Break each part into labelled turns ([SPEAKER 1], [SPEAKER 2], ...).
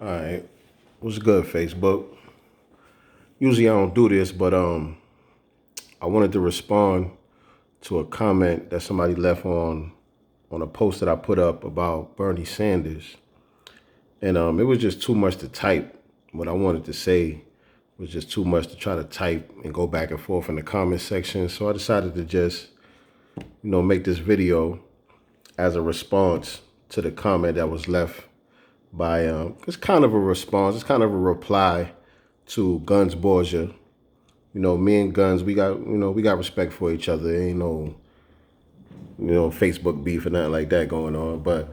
[SPEAKER 1] All right. What's good, Facebook? Usually I don't do this, but I wanted to respond to a comment that somebody left on a post that I put up about Bernie Sanders. And it was just too much to type. What I wanted to say was just too much to try to type and go back and forth in the comment section. So I decided to just, make this video as a response to the comment that was left by it's kind of a response, it's kind of a reply to Guns Borgia. Me and Guns, we got respect for each other. Ain't no Facebook beef or nothing like that going on. But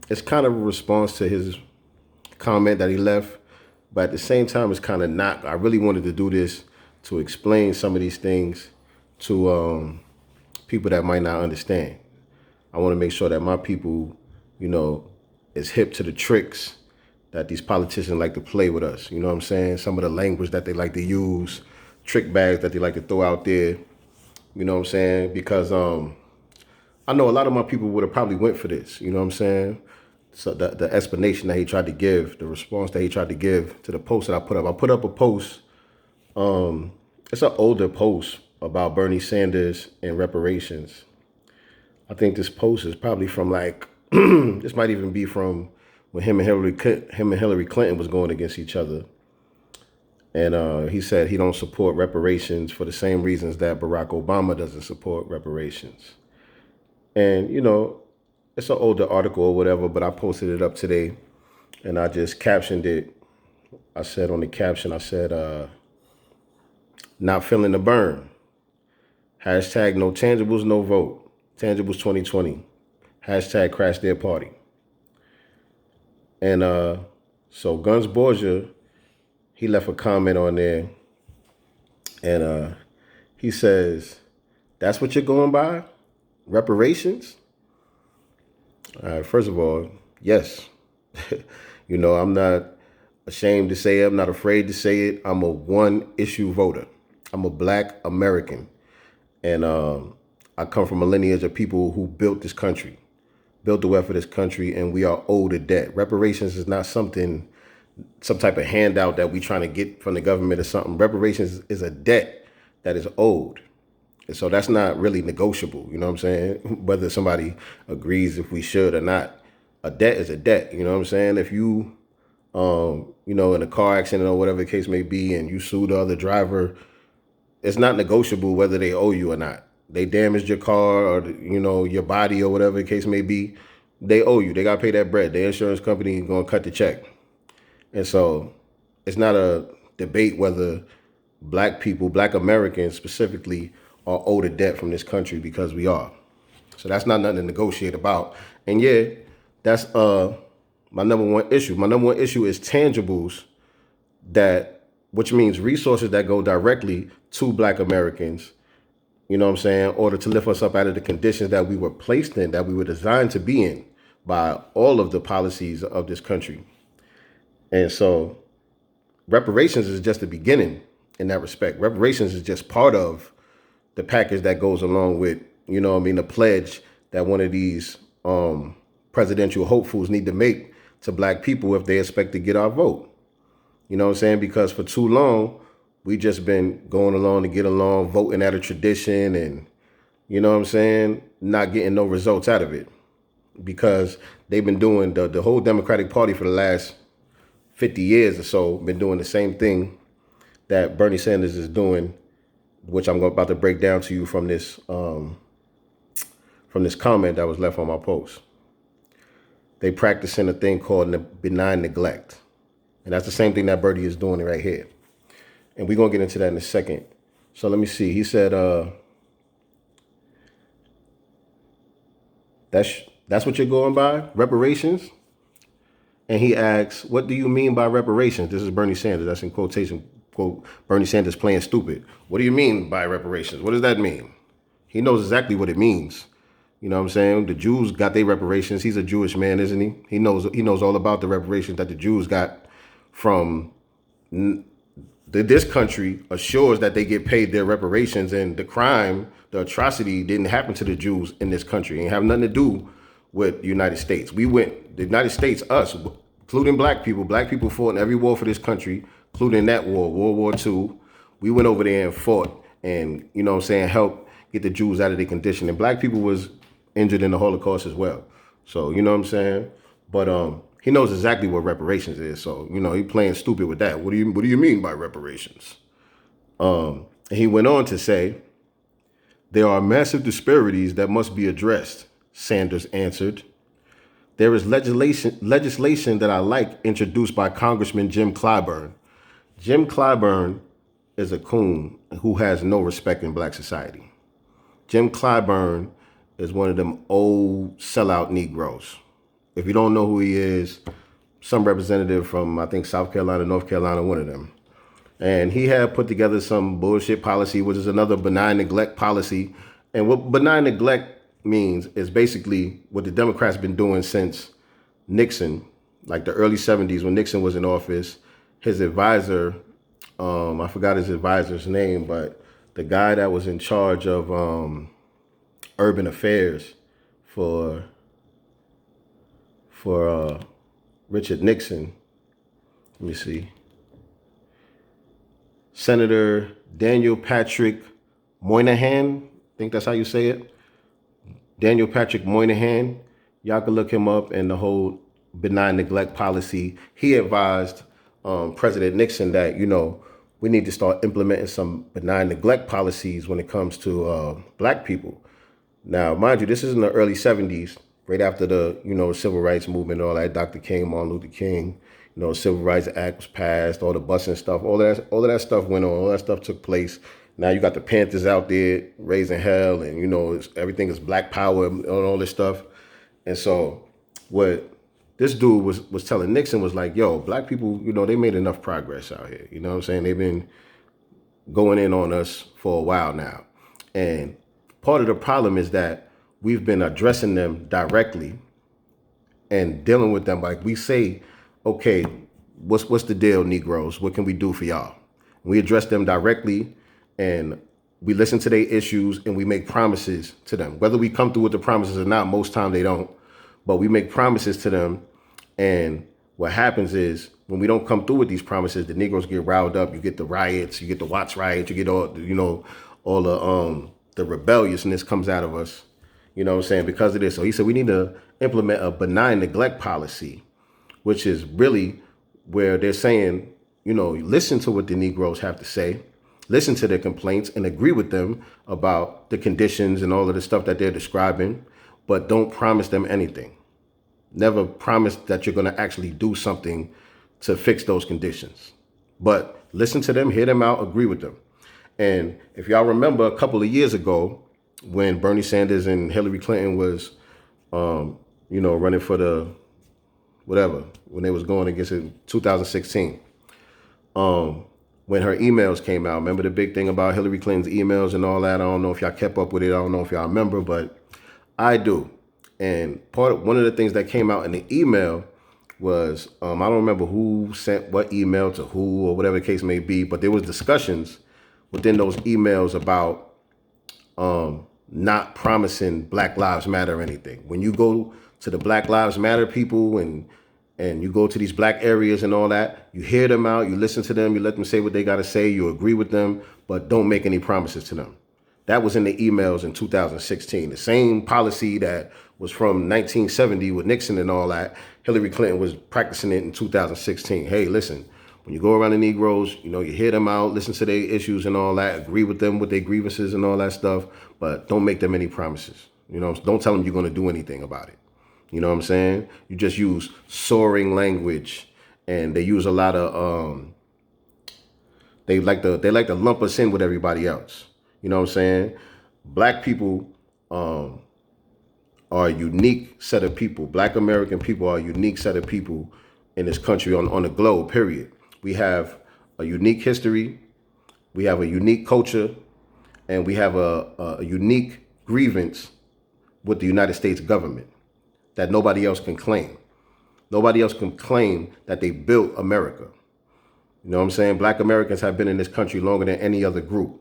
[SPEAKER 1] it's kind of a response to his comment that he left. But at the same time, it's kind of not. I really wanted to do this to explain some of these things to people that might not understand. I want to make sure that my people, is hip to the tricks that these politicians like to play with us. You know what I'm saying? Some of the language that they like to use, trick bags that they like to throw out there. You know what I'm saying? Because I know a lot of my people would have probably went for this. You know what I'm saying? So the explanation that he tried to give, the response that he tried to give to the post that I put up a post. It's an older post about Bernie Sanders and reparations. I think this post is probably from like this might even be from when him and Hillary Clinton was going against each other. And he said he don't support reparations for the same reasons that Barack Obama doesn't support reparations. And, it's an older article or whatever, but I posted it up today and I just captioned it. I said on the caption, not feeling the burn. Hashtag no tangibles, no vote. Tangibles 2020. Hashtag crash their party. And so Guns Borgia, he left a comment on there and he says, that's what you're going by? Reparations? All right, first of all, yes. I'm not ashamed to say it. I'm not afraid to say it. I'm a one issue voter. I'm a Black American. And I come from a lineage of people who built this country, built the wealth of this country, and we are owed a debt. Reparations is not some type of handout that we trying to get from the government or something. Reparations is a debt that is owed. And so that's not really negotiable, you know what I'm saying? Whether somebody agrees if we should or not. A debt is a debt, you know what I'm saying? If you, in a car accident or whatever the case may be, and you sue the other driver, it's not negotiable whether they owe you or not. They damaged your car or, your body or whatever the case may be. They owe you. They got to pay that bread. The insurance company is going to cut the check. And so it's not a debate whether Black people, Black Americans specifically, are owed a debt from this country, because we are. So that's not nothing to negotiate about. And yeah, that's my number one issue. My number one issue is tangibles, which means resources that go directly to Black Americans, you know what I'm saying, in order to lift us up out of the conditions that we were placed in, that we were designed to be in by all of the policies of this country. And so reparations is just the beginning in that respect. Reparations is just part of the package that goes along with, the pledge that one of these presidential hopefuls need to make to Black people if they expect to get our vote. You know what I'm saying? Because for too long, we just been going along to get along, voting out of tradition and, not getting no results out of it. Because they've been doing the whole Democratic Party for the last 50 years or so, been doing the same thing that Bernie Sanders is doing, which I'm about to break down to you from this comment that was left on my post. They practicing a thing called benign neglect. And that's the same thing that Bernie is doing right here. And we're going to get into that in a second. So let me see. He said, that's what you're going by? Reparations? And he asks, what do you mean by reparations? This is Bernie Sanders. That's in quotation, quote, Bernie Sanders playing stupid. What do you mean by reparations? What does that mean? He knows exactly what it means. You know what I'm saying? The Jews got their reparations. He's a Jewish man, isn't he? He knows all about the reparations that the Jews got from this country assures that they get paid their reparations, and the crime, the atrocity didn't happen to the Jews in this country. It have nothing to do with the United States. The United States, us, including black people. Black people fought in every war for this country, including that war, World War II. We went over there and fought and, you know what I'm saying, helped get the Jews out of their condition. And black people was injured in the Holocaust as well. So, you know what I'm saying? But he knows exactly what reparations is. So, you know, he playing stupid with that. What do you mean by reparations? And he went on to say, there are massive disparities that must be addressed, Sanders answered. There is legislation that I like introduced by Congressman Jim Clyburn. Jim Clyburn is a coon who has no respect in black society. Jim Clyburn is one of them old sellout Negroes. If you don't know who he is, some representative from, I think, South Carolina, North Carolina, one of them. And he had put together some bullshit policy, which is another benign neglect policy. And what benign neglect means is basically what the Democrats been doing since Nixon, like the early 70s when Nixon was in office. His advisor, I forgot his advisor's name, but the guy that was in charge of urban affairs for Richard Nixon, let me see, Senator Daniel Patrick Moynihan, I think that's how you say it. Daniel Patrick Moynihan, y'all can look him up, and the whole benign neglect policy. He advised President Nixon that, you know, we need to start implementing some benign neglect policies when it comes to black people. Now, mind you, this is in the early 70s, right after the, you know, civil rights movement and all that. Dr. King, Martin Luther King, you know, Civil Rights Act was passed, all the busing stuff, all of that stuff went on, all that stuff took place. Now you got the Panthers out there raising hell, and, you know, everything is black power and all this stuff. And so what this dude was telling Nixon was like, yo, black people, you know, they made enough progress out here. You know what I'm saying? They've been going in on us for a while now. And part of the problem is that we've been addressing them directly and dealing with them. Like we say, okay, what's the deal, Negroes? What can we do for y'all? We address them directly, and we listen to their issues, and we make promises to them. Whether we come through with the promises or not, most time they don't. But we make promises to them, and what happens is when we don't come through with these promises, the Negroes get riled up. You get the riots, you get the Watts riots, you get all, you know, all the rebelliousness comes out of us. You know what I'm saying? Because of this. So he said we need to implement a benign neglect policy, which is really where they're saying, you know, listen to what the Negroes have to say, listen to their complaints and agree with them about the conditions and all of the stuff that they're describing, but don't promise them anything. Never promise that you're going to actually do something to fix those conditions. But listen to them, hear them out, agree with them. And if y'all remember a couple of years ago when Bernie Sanders and Hillary Clinton was, you know, running for the whatever, when they was going against it in 2016, when her emails came out, remember the big thing about Hillary Clinton's emails and all that? I don't know if y'all kept up with it. I don't know if y'all remember, but I do. And one of the things that came out in the email was, I don't remember who sent what email to who or whatever the case may be, but there was discussions within those emails about not promising Black Lives Matter or anything. When you go to the Black Lives Matter people and you go to these black areas and all that, you hear them out, you listen to them, you let them say what they got to say, you agree with them, but don't make any promises to them. That was in the emails in 2016. The same policy that was from 1970 with Nixon and all that, Hillary Clinton was practicing it in 2016. Hey, listen, when you go around the Negroes, you know, you hear them out, listen to their issues and all that, agree with them with their grievances and all that stuff, but don't make them any promises. You know, don't tell them you're going to do anything about it. You know what I'm saying? You just use soaring language, and they use a lot of they like to lump us in with everybody else. You know what I'm saying? Black people are a unique set of people. Black American people are a unique set of people in this country, on the globe, period. We have a unique history, we have a unique culture, and we have a unique grievance with the United States government that nobody else can claim. Nobody else can claim that they built America. You know what I'm saying? Black Americans have been in this country longer than any other group.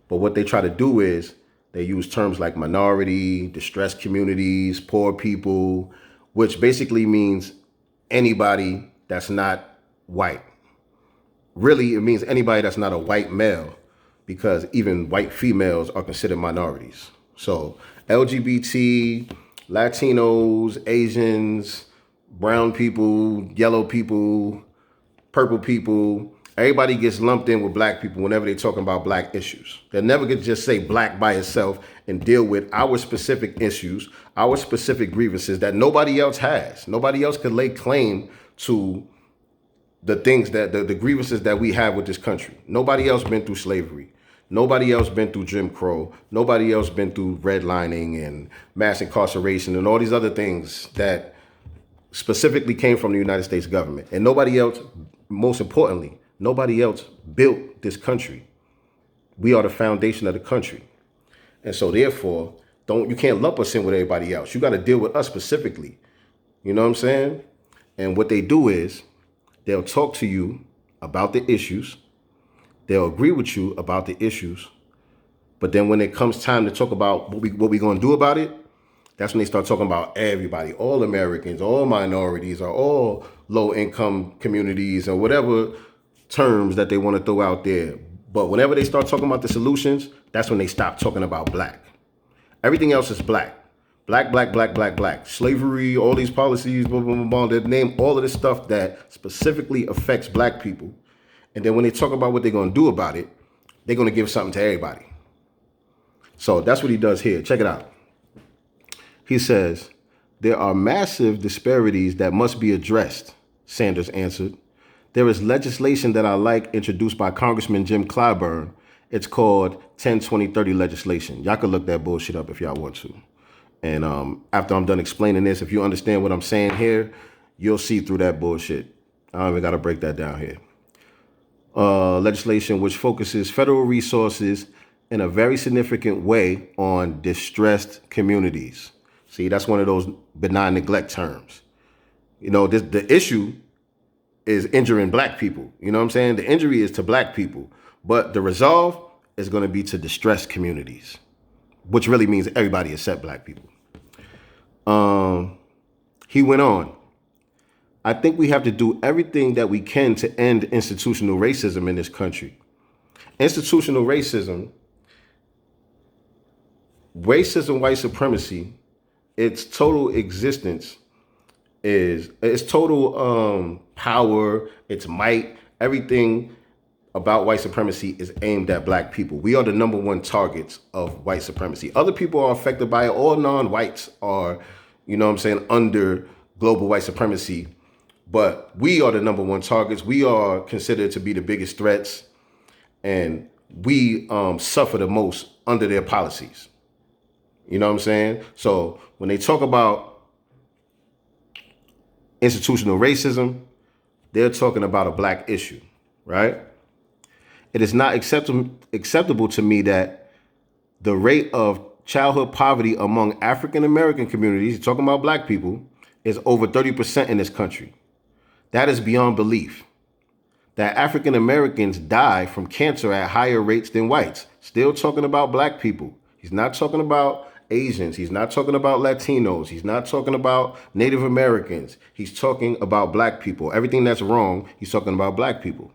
[SPEAKER 1] But what they try to do is they use terms like minority, distressed communities, poor people, which basically means anybody that's not white. Really, it means anybody that's not a white male, because even white females are considered minorities. So LGBT, Latinos, Asians, brown people, yellow people, purple people, everybody gets lumped in with black people whenever they're talking about black issues. They'll never get just say black by itself and deal with our specific issues, our specific grievances that nobody else has. Nobody else could lay claim to the things that the grievances that we have with this country. Nobody else been through slavery. Nobody else been through Jim Crow. Nobody else been through redlining and mass incarceration and all these other things that specifically came from the United States government. And nobody else, most importantly, nobody else built this country. We are the foundation of the country. And so therefore, you can't lump us in with everybody else. You got to deal with us specifically. You know what I'm saying? And what they do is they'll talk to you about the issues. They'll agree with you about the issues. But then when it comes time to talk about what we going to do about it, that's when they start talking about everybody, all Americans, all minorities, or all low-income communities, or whatever terms that they want to throw out there. But whenever they start talking about the solutions, that's when they stop talking about black. Everything else is black. Black, black, black, black, black. Slavery, all these policies, blah, blah, blah, blah. They name all of this stuff that specifically affects black people. And then when they talk about what they're going to do about it, they're going to give something to everybody. So that's what he does here. Check it out. He says, there are massive disparities that must be addressed, Sanders answered. There is legislation that I like introduced by Congressman Jim Clyburn. It's called 10-20-30 legislation. Y'all can look that bullshit up if y'all want to. And after I'm done explaining this, if you understand what I'm saying here, you'll see through that bullshit. I don't even got to break that down here. Legislation which focuses federal resources in a very significant way on distressed communities. See, that's one of those benign neglect terms. You know, the issue is injuring black people. You know what I'm saying? The injury is to black people, but the resolve is going to be to distressed communities, which really means everybody except black people. He went on. I think we have to do everything that we can to end institutional racism in this country. Institutional racism, white supremacy, its total existence is its total power, its might, everything about white supremacy is aimed at black people. We are the number one targets of white supremacy. Other people are affected by it. All non-whites are, you know what I'm saying, under global white supremacy. But we are the number one targets. We are considered to be the biggest threats. And we suffer the most under their policies. You know what I'm saying? So when they talk about institutional racism, they're talking about a black issue, right? It is not acceptable to me that the rate of childhood poverty among African American communities, talking about black people, is over 30% in this country. That is beyond belief. That African Americans die from cancer at higher rates than whites. Still talking about black people. He's not talking about Asians. He's not talking about Latinos. He's not talking about Native Americans. He's talking about black people. Everything that's wrong, he's talking about black people.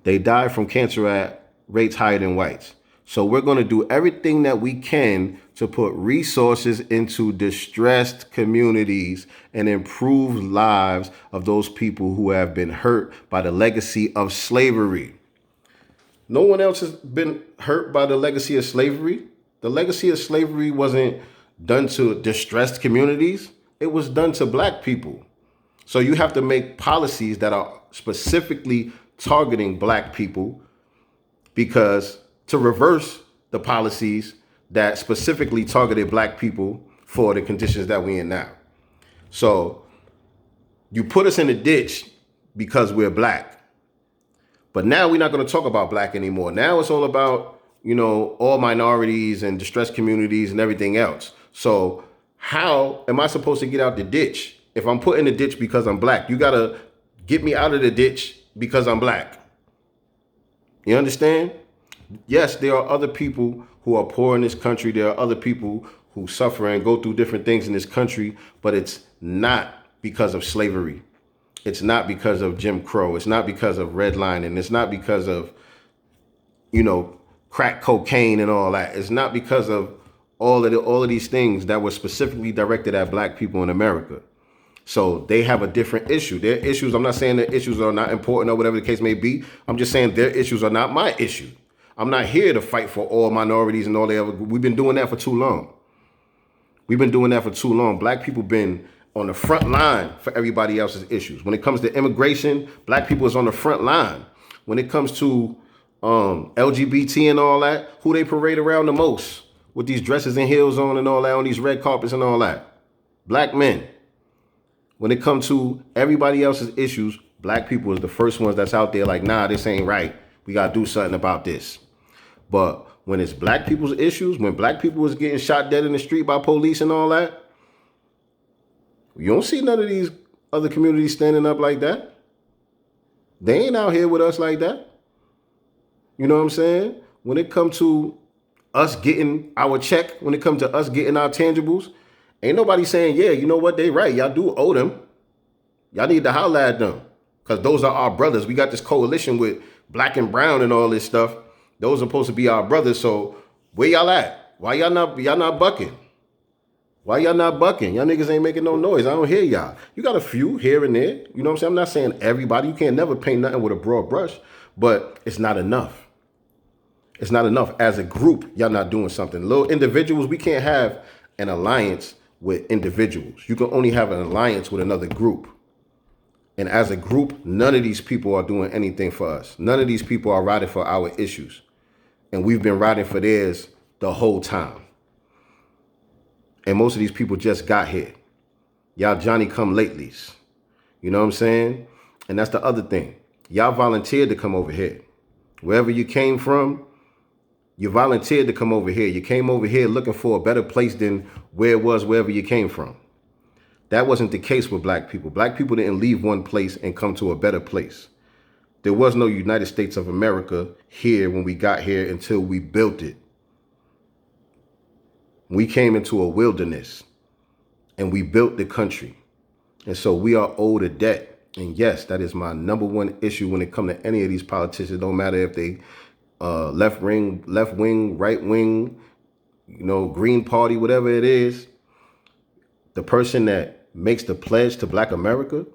[SPEAKER 1] They die from cancer at rates higher than whites. So we're going to do everything that we can to put resources into distressed communities and improve lives of those people who have been hurt by the legacy of slavery. No one else has been hurt by the legacy of slavery. The legacy of slavery wasn't done to distressed communities. It was done to black people. So you have to make policies that are specifically targeting black people, because to reverse the policies that specifically targeted black people for the conditions that we're in now. So you put us in a ditch because we're black. But now we're not going to talk about black anymore. Now it's all about, you know, all minorities and distressed communities and everything else. So how am I supposed to get out the ditch? If I'm put in the ditch because I'm black, you got to get me out of the ditch because I'm black. You understand? Yes, there are other people who are poor in this country. There are other people who suffer and go through different things in this country, but it's not because of slavery. It's not because of Jim Crow. It's not because of redlining. It's not because of, crack cocaine and all that. It's not because of all of these things that were specifically directed at black people in America. So they have a different issue. Their issues, I'm not saying their issues are not important or whatever the case may be. I'm just saying their issues are not my issue. I'm not here to fight for all minorities and all the other. We've been doing that for too long. Black people been on the front line for everybody else's issues. When it comes to immigration, black people is on the front line. When it comes to LGBT and all that, who they parade around the most with these dresses and heels on and all that, on these red carpets and all that? Black men. When it comes to everybody else's issues, black people is the first ones that's out there like, nah, this ain't right. We got to do something about this. But when it's black people's issues, when black people is getting shot dead in the street by police and all that, you don't see none of these other communities standing up like that. They ain't out here with us like that. You know what I'm saying? When it comes to us getting our check, when it comes to us getting our tangibles, ain't nobody saying, yeah, you know what, they right. Y'all do owe them. Y'all need to holler at them. Because those are our brothers. We got this coalition with black and brown and all this stuff. Those are supposed to be our brothers. So where y'all at? Why y'all not bucking? Why y'all not bucking? Y'all niggas ain't making no noise. I don't hear y'all. You got a few here and there. You know what I'm saying? I'm not saying everybody. You can't never paint nothing with a broad brush. But it's not enough. It's not enough. As a group, y'all not doing something. Little individuals, we can't have an alliance with individuals. You can only have an alliance with another group. And as a group, none of these people are doing anything for us. None of these people are riding for our issues. And we've been riding for theirs the whole time. And most of these people just got here. Y'all Johnny come latelys. You know what I'm saying? And that's the other thing. Y'all volunteered to come over here. Wherever you came from, you volunteered to come over here. You came over here looking for a better place than where it was wherever you came from. That wasn't the case with black people. Black people didn't leave one place and come to a better place. There was no United States of America here when we got here until we built it. We came into a wilderness and we built the country. And so we are owed a debt. And yes, that is my number one issue when it comes to any of these politicians. It don't matter if they left wing, right wing, Green Party, whatever it is. The person that makes the pledge to Black America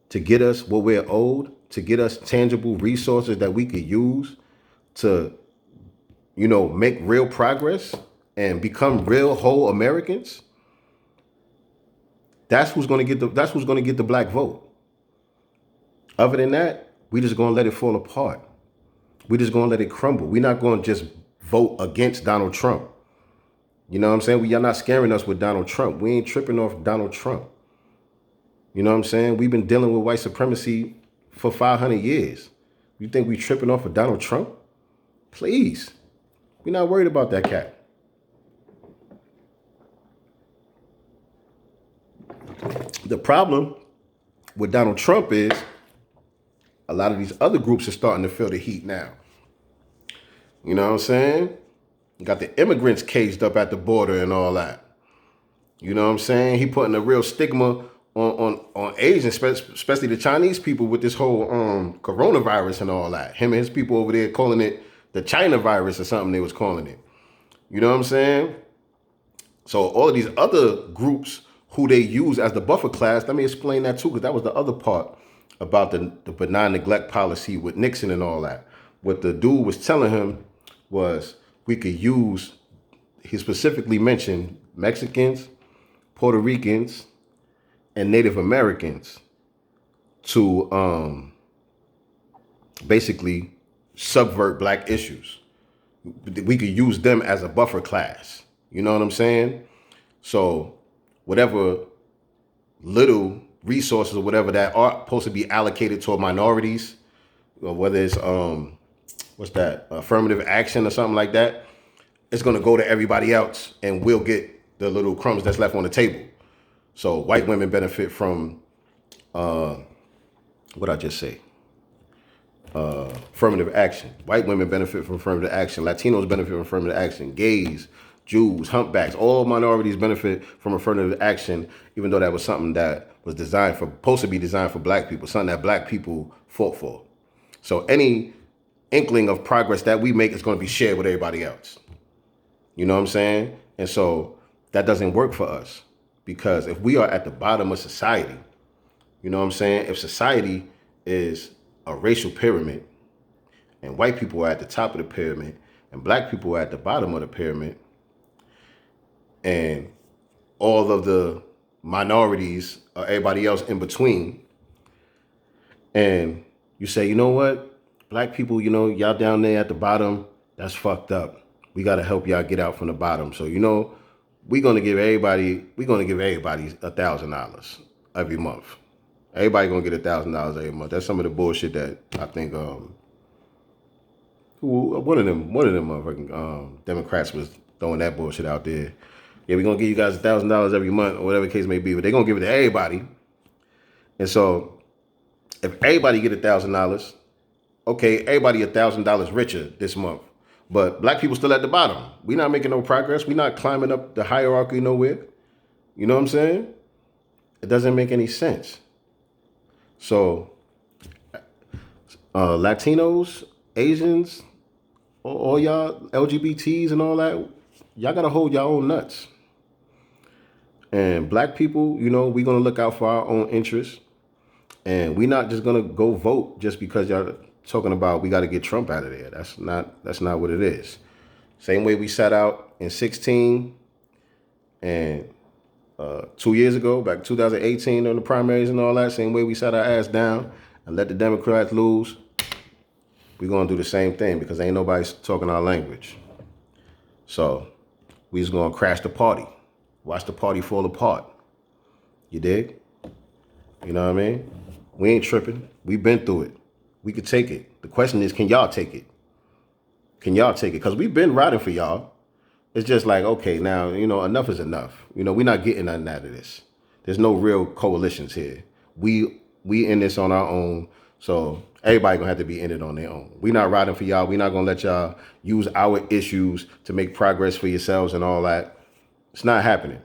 [SPEAKER 1] to get us what we're owed, to get us tangible resources that we could use to, make real progress and become real whole Americans. That's who's going to get the black vote. Other than that, we just going to let it fall apart. We just going to let it crumble. We're not going to just vote against Donald Trump. You know what I'm saying? Y'all not scaring us with Donald Trump. We ain't tripping off Donald Trump. You know what I'm saying? We've been dealing with white supremacy for 500 years. You think we tripping off of Donald Trump? Please. We're not worried about that cat. The problem with Donald Trump is a lot of these other groups are starting to feel the heat now. You know what I'm saying? You got the immigrants caged up at the border and all that. You know what I'm saying? He putting a real stigma on Asians, especially the Chinese people with this whole coronavirus and all that. Him and his people over there calling it the China virus or something they was calling it. You know what I'm saying? So all of these other groups who they use as the buffer class, let me explain that too, because that was the other part about the benign neglect policy with Nixon and all that. What the dude was telling him was we could use, he specifically mentioned Mexicans, Puerto Ricans, and Native Americans to basically subvert black issues. We could use them as a buffer class. You know what I'm saying? So whatever little resources or whatever that are supposed to be allocated toward minorities, or whether it's affirmative action or something like that, it's going to go to everybody else and we'll get the little crumbs that's left on the table. So white women benefit from what I just say? Affirmative action. White women benefit from affirmative action. Latinos benefit from affirmative action. Gays, Jews, humpbacks, all minorities benefit from affirmative action, even though that was something that was supposed to be designed for black people, something that black people fought for. So any inkling of progress that we make is going to be shared with everybody else. You know what I'm saying? And so that doesn't work for us, because if we are at the bottom of society, you know what I'm saying? If society is a racial pyramid and white people are at the top of the pyramid and black people are at the bottom of the pyramid, and all of the minorities or everybody else in between, and you say, you know what, black people, you know, y'all down there at the bottom, that's fucked up. We got to help y'all get out from the bottom. So, you know, we're going to give everybody $1,000 every month. Everybody going to get $1,000 every month. That's some of the bullshit that I think one of them motherfucking Democrats was throwing that bullshit out there. Yeah, we're going to give you guys $1,000 every month, or whatever the case may be, but they're going to give it to everybody. And so if everybody get $1,000, okay, everybody $1,000 richer this month. But black people still at the bottom. We're not making no progress. We're not climbing up the hierarchy nowhere. You know what I'm saying? It doesn't make any sense. So Latinos, Asians, all y'all LGBTs and all that, y'all got to hold your own nuts. And black people, you know, we're going to look out for our own interests. And we're not just going to go vote just because y'all talking about we got to get Trump out of there. That's not what it is. Same way we sat out in 2016 and 2 years ago, back 2018 on the primaries and all that, same way we sat our ass down and let the Democrats lose, we're going to do the same thing, because ain't nobody talking our language. So we just going to crash the party. Watch the party fall apart. You dig? You know what I mean? We ain't tripping. We've been through it. We could take it. The question is, can y'all take it? Can y'all take it? Because we've been riding for y'all. It's just like, okay, now, you know, enough is enough. You know, we're not getting nothing out of this. There's no real coalitions here. We in this on our own. So everybody gonna have to be in it on their own. We're not riding for y'all. We're not gonna let y'all use our issues to make progress for yourselves and all that. It's not happening.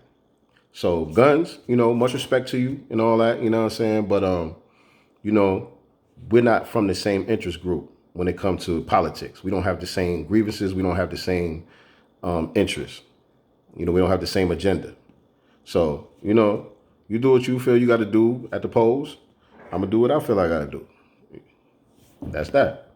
[SPEAKER 1] So guns, you know, much respect to you and all that, you know what I'm saying? But, you know, we're not from the same interest group when it comes to politics. We don't have the same grievances. We don't have the same interests. You know, we don't have the same agenda. So, you know, you do what you feel you got to do at the polls. I'm going to do what I feel I got to do. That's that.